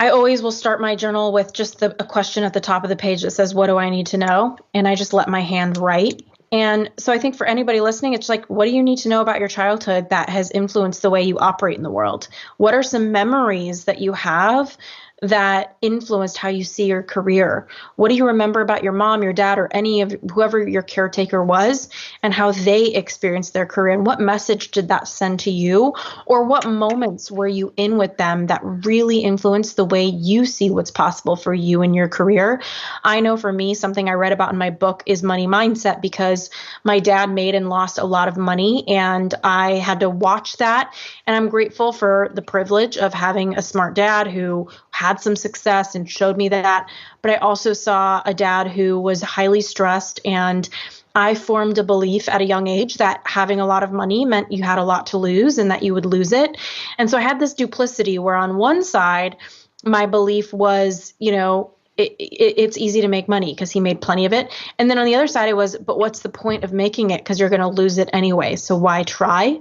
I always will start my journal with just a question at the top of the page that says, what do I need to know? And I just let my hand write. And so I think for anybody listening, it's like, what do you need to know about your childhood that has influenced the way you operate in the world? What are some memories that you have that influenced how you see your career? What do you remember about your mom, your dad, or any of whoever your caretaker was and how they experienced their career? And what message did that send to you? Or what moments were you in with them that really influenced the way you see what's possible for you in your career? I know for me, something I read about in my book is money mindset, because my dad made and lost a lot of money and I had to watch that. And I'm grateful for the privilege of having a smart dad who had some success and showed me that. But I also saw a dad who was highly stressed, and I formed a belief at a young age that having a lot of money meant you had a lot to lose and that you would lose it. And so I had this duplicity where on one side, my belief was, you know, it's easy to make money because he made plenty of it. And then on the other side, it was, but what's the point of making it? Because you're going to lose it anyway. So why try?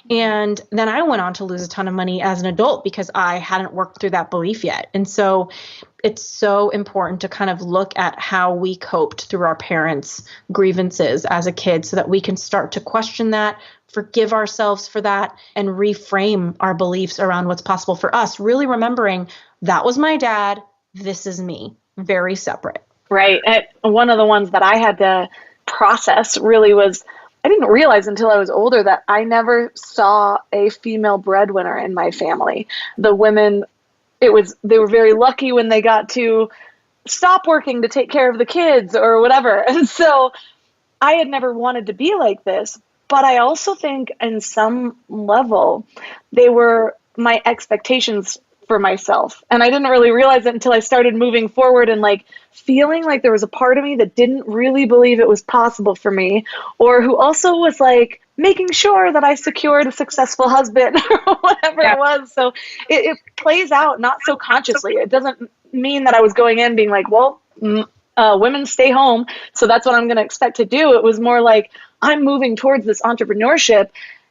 And then I went on to lose a ton of money as an adult because I hadn't worked through that belief yet. And so it's so important to kind of look at how we coped through our parents' grievances as a kid so that we can start to question that, forgive ourselves for that, and reframe our beliefs around what's possible for us. Really remembering that was my dad, this is me, very separate. Right. One of the ones that I had to process really was, I didn't realize until I was older that I never saw a female breadwinner in my family. The women, they were very lucky when they got to stop working to take care of the kids or whatever. And so I had never wanted to be like this. But I also think in some level, they were my expectations for myself. And I didn't really realize it until I started moving forward and like feeling like there was a part of me that didn't really believe it was possible for me, or who also was like making sure that I secured a successful husband or whatever it was. So it plays out not so consciously. It doesn't mean that I was going in being like, well, women stay home, so that's what I'm going to expect to do. It was more like I'm moving towards this entrepreneurship,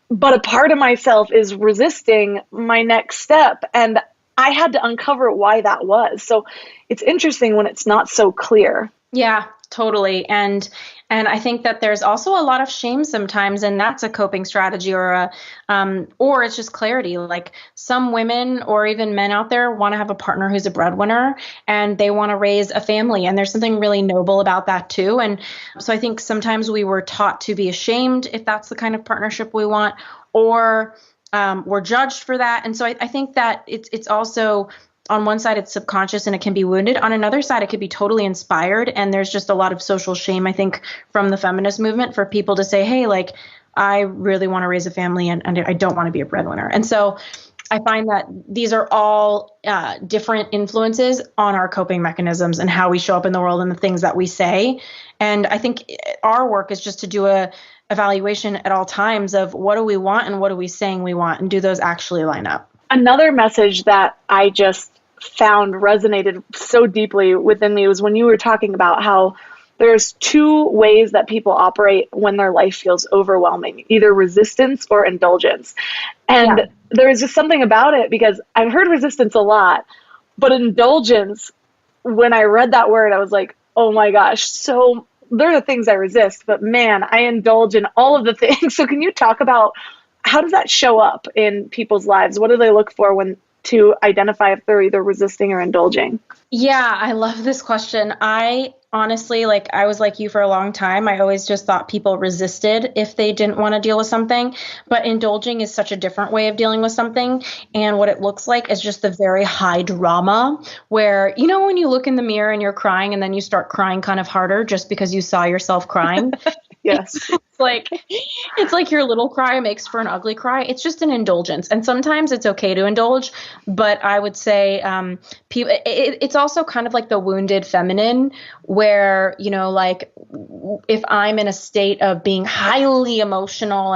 but a part of myself is resisting my next step. And I had to uncover why that was. So it's interesting when it's not so clear. Yeah, Totally. And I think that there's also a lot of shame sometimes, and that's a coping strategy or it's just clarity. Like some women or even men out there want to have a partner who's a breadwinner and they want to raise a family. And there's something really noble about that too. And so I think sometimes we were taught to be ashamed if that's the kind of partnership we want, or we're judged for that. And so I think that it's also, on one side, it's subconscious and it can be wounded. On another side, it could be totally inspired. And there's just a lot of social shame, I think, from the feminist movement for people to say, hey, like, I really want to raise a family and I don't want to be a breadwinner. And so I find that these are all different influences on our coping mechanisms and how we show up in the world and the things that we say. And I think our work is just to do a evaluation at all times of what do we want and what are we saying we want, and do those actually line up. Another message that I just found resonated so deeply within me was when you were talking about how there's two ways that people operate when their life feels overwhelming, either resistance or indulgence. And there is just something about it, because I've heard resistance a lot, but indulgence, when I read that word, I was like, oh my gosh, so there are the things I resist, but man, I indulge in all of the things. So can you talk about how does that show up in people's lives? What do they look for when to identify if they're either resisting or indulging? Yeah, I love this question. I honestly, I was like you for a long time. I always just thought people resisted if they didn't want to deal with something. But indulging is such a different way of dealing with something. And what it looks like is just the very high drama where, when you look in the mirror and you're crying and then you start crying kind of harder just because you saw yourself crying. Yes. It's like your little cry makes for an ugly cry. It's just an indulgence. And sometimes it's okay to indulge, but I would say it's also kind of like the wounded feminine where, if I'm in a state of being highly emotional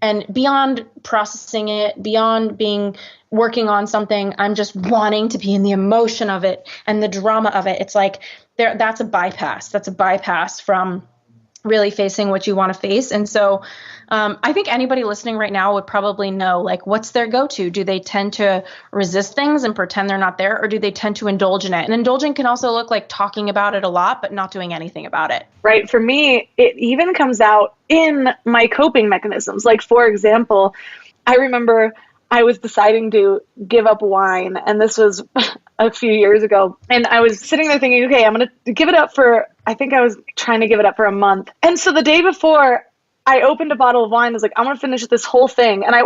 and beyond processing it, beyond working on something, I'm just wanting to be in the emotion of it and the drama of it. It's like that's a bypass. That's a bypass from really facing what you want to face. And so I think anybody listening right now would probably know, what's their go-to? Do they tend to resist things and pretend they're not there, or do they tend to indulge in it? And indulging can also look like talking about it a lot, but not doing anything about it. Right. For me, it even comes out in my coping mechanisms. Like, for example, I remember I was deciding to give up wine, and this was a few years ago. And I was sitting there thinking, okay, I'm going to give it up I think I was trying to give it up for a month. And so the day before, I opened a bottle of wine. I was like, I'm going to finish this whole thing. And I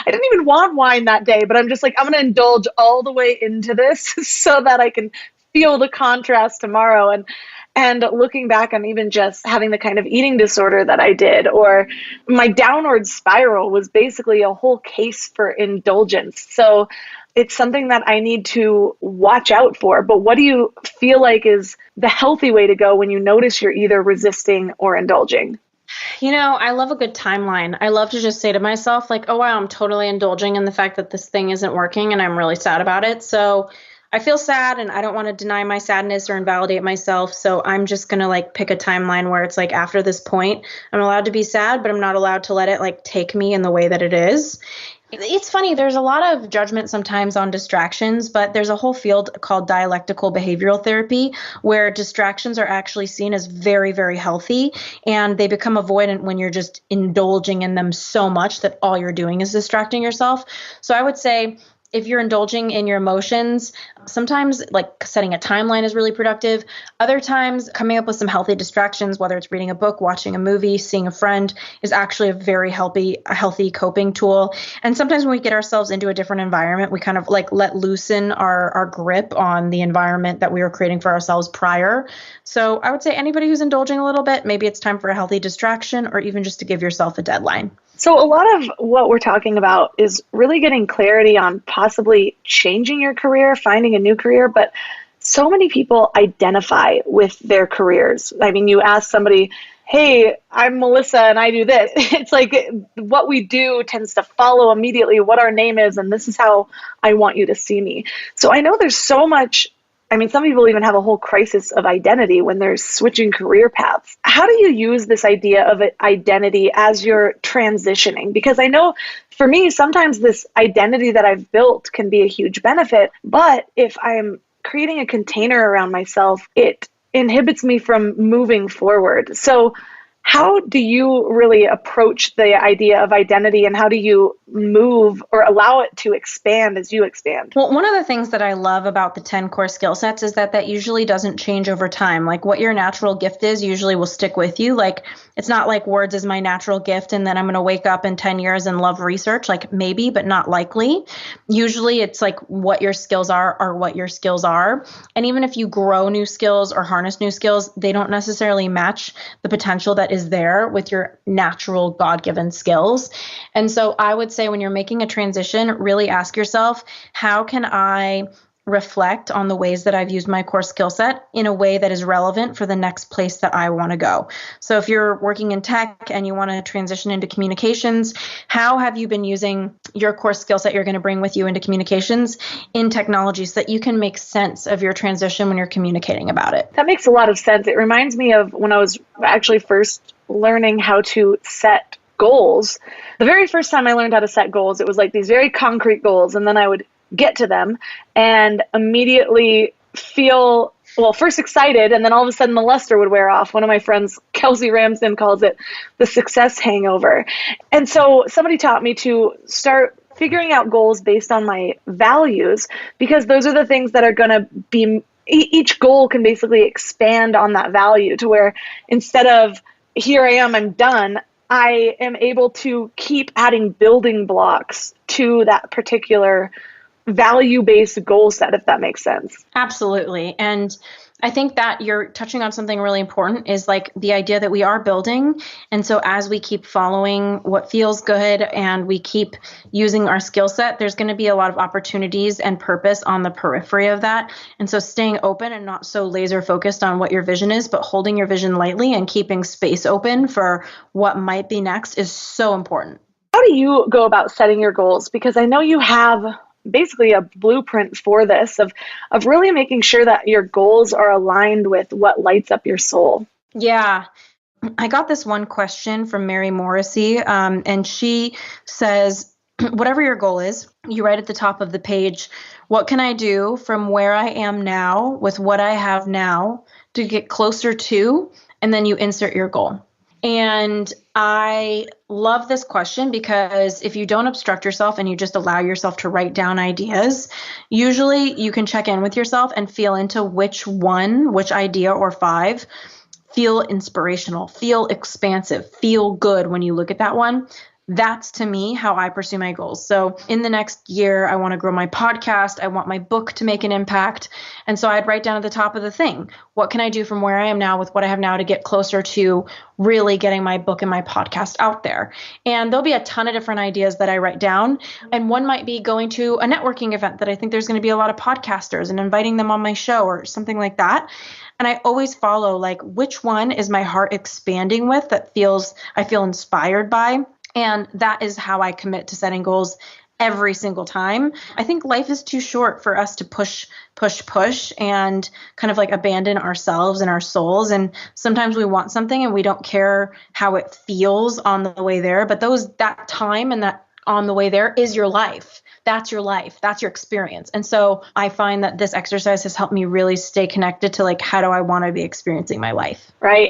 didn't even want wine that day, but I'm just like, I'm going to indulge all the way into this so that I can feel the contrast tomorrow. And looking back on even just having the kind of eating disorder that I did, or my downward spiral, was basically a whole case for indulgence. So it's something that I need to watch out for. But what do you feel like is the healthy way to go when you notice you're either resisting or indulging? I love a good timeline. I love to just say to myself, oh, wow, I'm totally indulging in the fact that this thing isn't working and I'm really sad about it. So I feel sad and I don't want to deny my sadness or invalidate myself. So I'm just going to pick a timeline where it's after this point, I'm allowed to be sad, but I'm not allowed to let it take me in the way that it is. It's funny. There's a lot of judgment sometimes on distractions, but there's a whole field called dialectical behavioral therapy where distractions are actually seen as very, very healthy, and they become avoidant when you're just indulging in them so much that all you're doing is distracting yourself. So I would say, if you're indulging in your emotions, sometimes setting a timeline is really productive. Other times, coming up with some healthy distractions, whether it's reading a book, watching a movie, seeing a friend, is actually a very healthy coping tool. And sometimes when we get ourselves into a different environment, we kind of let loosen our grip on the environment that we were creating for ourselves prior. So I would say anybody who's indulging a little bit, maybe it's time for a healthy distraction, or even just to give yourself a deadline. So a lot of what we're talking about is really getting clarity on possibly changing your career, finding a new career, but so many people identify with their careers. I mean, you ask somebody, hey, I'm Melissa and I do this. It's what we do tends to follow immediately what our name is, and this is how I want you to see me. So I know there's so much. I mean, some people even have a whole crisis of identity when they're switching career paths. How do you use this idea of identity as you're transitioning? Because I know for me, sometimes this identity that I've built can be a huge benefit, but if I'm creating a container around myself, it inhibits me from moving forward. So how do you really approach the idea of identity, and how do you move or allow it to expand as you expand? Well, one of the things that I love about the 10 core skill sets is that usually doesn't change over time. Like what your natural gift is usually will stick with you. Like it's not like words is my natural gift and then I'm going to wake up in 10 years and love research. Like maybe, but not likely. Usually it's like what your skills are what your skills are. And even if you grow new skills or harness new skills, they don't necessarily match the potential that is there with your natural God-given skills. And so I would say when you're making a transition, really ask yourself, how can I reflect on the ways that I've used my core skill set in a way that is relevant for the next place that I want to go? So if you're working in tech and you want to transition into communications, how have you been using your core skill set you're going to bring with you into communications in technology so that you can make sense of your transition when you're communicating about it? That makes a lot of sense. It reminds me of when I was actually first learning how to set goals. The very first time I learned how to set goals, it was like these very concrete goals, and then I would get to them and immediately feel, well, first excited, and then all of a sudden the luster would wear off. One of my friends, Kelsey Ramsden, calls it the success hangover. And so somebody taught me to start figuring out goals based on my values, because those are the things that are going to be, each goal can basically expand on that value to where instead of here I am, I'm done, I am able to keep adding building blocks to that particular value-based goal set, if that makes sense. Absolutely. And I think that you're touching on something really important is like the idea that we are building. And so as we keep following what feels good and we keep using our skill set, there's going to be a lot of opportunities and purpose on the periphery of that. And so staying open and not so laser focused on what your vision is, but holding your vision lightly and keeping space open for what might be next is so important. How do you go about setting your goals? Because I know you have basically a blueprint for this of really making sure that your goals are aligned with what lights up your soul. Yeah. I got this one question from Mary Morrissey, and she says, whatever your goal is, you write at the top of the page, what can I do from where I am now with what I have now to get closer to, and then you insert your goal. And I love this question because if you don't obstruct yourself and you just allow yourself to write down ideas, usually you can check in with yourself and feel into which idea or 5 feel inspirational, feel expansive, feel good when you look at that one. That's to me how I pursue my goals. So in the next year, I want to grow my podcast. I want my book to make an impact. And so I'd write down at the top of the thing, what can I do from where I am now with what I have now to get closer to really getting my book and my podcast out there? And there'll be a ton of different ideas that I write down. And one might be going to a networking event that I think there's going to be a lot of podcasters and inviting them on my show or something like that. And I always follow like which one is my heart expanding with that I feel inspired by. And that is how I commit to setting goals every single time. I think life is too short for us to push and kind of like abandon ourselves and our souls. And sometimes we want something and we don't care how it feels on the way there. But that time and that on the way there is your life. That's your life. That's your experience. And so I find that this exercise has helped me really stay connected to like, how do I want to be experiencing my life? Right.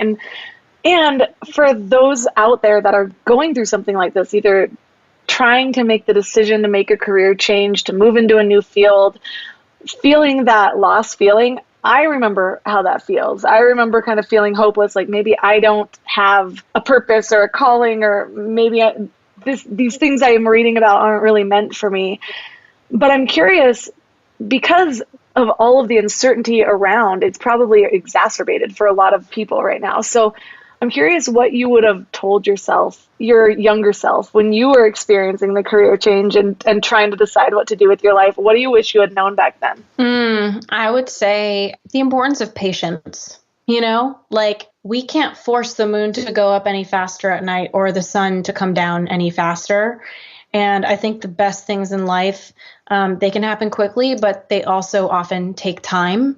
And for those out there that are going through something like this, either trying to make the decision to make a career change, to move into a new field, feeling that lost feeling, I remember how that feels. I remember kind of feeling hopeless, like maybe I don't have a purpose or a calling, or maybe these things I am reading about aren't really meant for me. But I'm curious, because of all of the uncertainty around, it's probably exacerbated for a lot of people right now. So I'm curious what you would have told yourself, your younger self, when you were experiencing the career change and trying to decide what to do with your life. What do you wish you had known back then? I would say the importance of patience. Like we can't force the moon to go up any faster at night or the sun to come down any faster. And I think the best things in life, they can happen quickly, but they also often take time.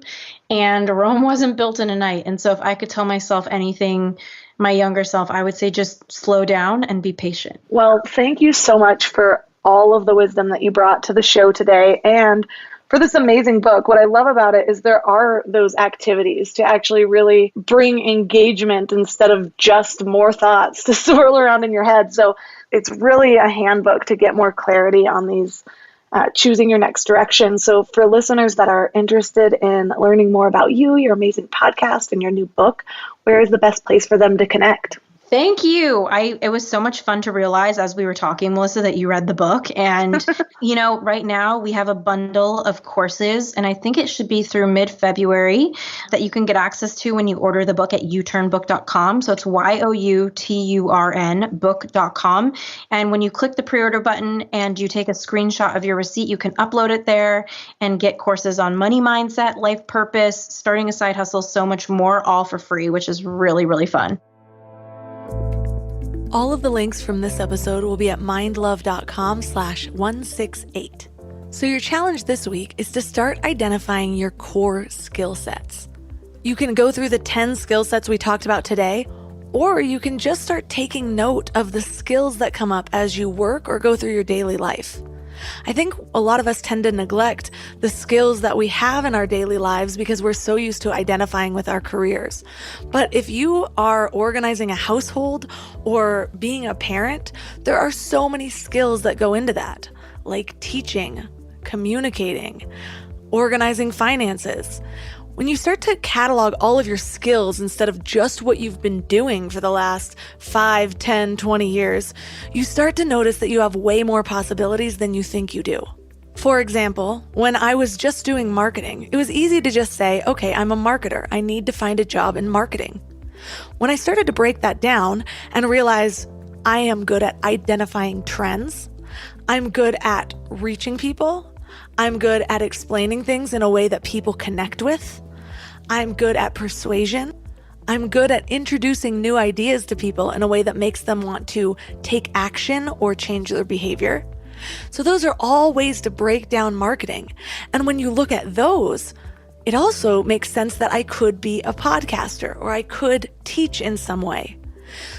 And Rome wasn't built in a night. And so if I could tell myself anything, my younger self, I would say just slow down and be patient. Well, thank you so much for all of the wisdom that you brought to the show today and for this amazing book, what I love about it is there are those activities to actually really bring engagement instead of just more thoughts to swirl around in your head. So it's really a handbook to get more clarity on these choosing your next direction. So for listeners that are interested in learning more about you, your amazing podcast, and your new book, where is the best place for them to connect? Thank you. It was so much fun to realize as we were talking, Melissa, that you read the book. And, right now we have a bundle of courses, and I think it should be through mid-February that you can get access to when you order the book at youturnbook.com. So it's YOUTURN book.com. And when you click the pre-order button and you take a screenshot of your receipt, you can upload it there and get courses on money mindset, life purpose, starting a side hustle, so much more, all for free, which is really, really fun. All of the links from this episode will be at mindlove.com/168. So your challenge this week is to start identifying your core skill sets. You can go through the 10 skill sets we talked about today, or you can just start taking note of the skills that come up as you work or go through your daily life. I think a lot of us tend to neglect the skills that we have in our daily lives because we're so used to identifying with our careers. But if you are organizing a household or being a parent, there are so many skills that go into that, like teaching, communicating, organizing finances. When you start to catalog all of your skills instead of just what you've been doing for the last 5, 10, 20 years, you start to notice that you have way more possibilities than you think you do. For example, when I was just doing marketing, it was easy to just say, okay, I'm a marketer. I need to find a job in marketing. When I started to break that down and realize I am good at identifying trends, I'm good at reaching people, I'm good at explaining things in a way that people connect with. I'm good at persuasion. I'm good at introducing new ideas to people in a way that makes them want to take action or change their behavior. So those are all ways to break down marketing. And when you look at those, it also makes sense that I could be a podcaster or I could teach in some way.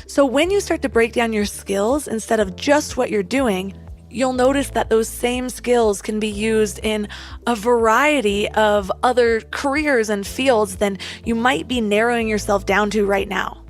So when you start to break down your skills instead of just what you're doing, you'll notice that those same skills can be used in a variety of other careers and fields than you might be narrowing yourself down to right now.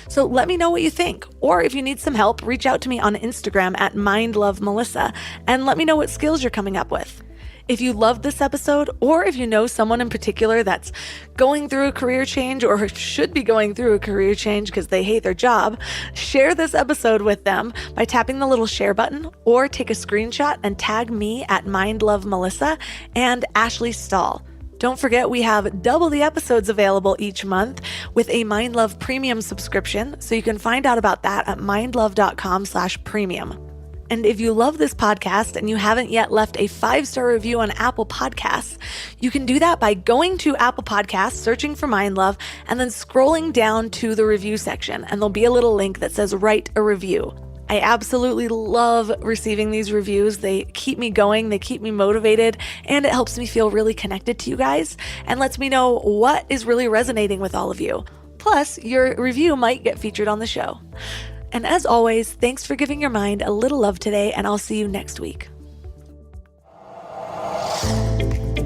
So let me know what you think. Or if you need some help, reach out to me on Instagram at mindlovemelissa and let me know what skills you're coming up with. If you loved this episode, or if you know someone in particular that's going through a career change or should be going through a career change because they hate their job, share this episode with them by tapping the little share button or take a screenshot and tag me at mindlovemelissa and Ashley Stahl. Don't forget, we have double the episodes available each month with a MindLove Premium subscription, so you can find out about that at mindlove.com/premium. And if you love this podcast and you haven't yet left a 5-star review on Apple Podcasts, you can do that by going to Apple Podcasts, searching for Mind Love, and then scrolling down to the review section. And there'll be a little link that says write a review. I absolutely love receiving these reviews. They keep me going, they keep me motivated, and it helps me feel really connected to you guys and lets me know what is really resonating with all of you. Plus, your review might get featured on the show. And as always, thanks for giving your mind a little love today, and I'll see you next week.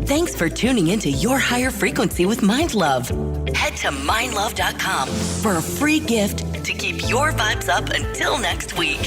Thanks for tuning into Your Higher Frequency with Mind Love. Head to mindlove.com for a free gift to keep your vibes up until next week.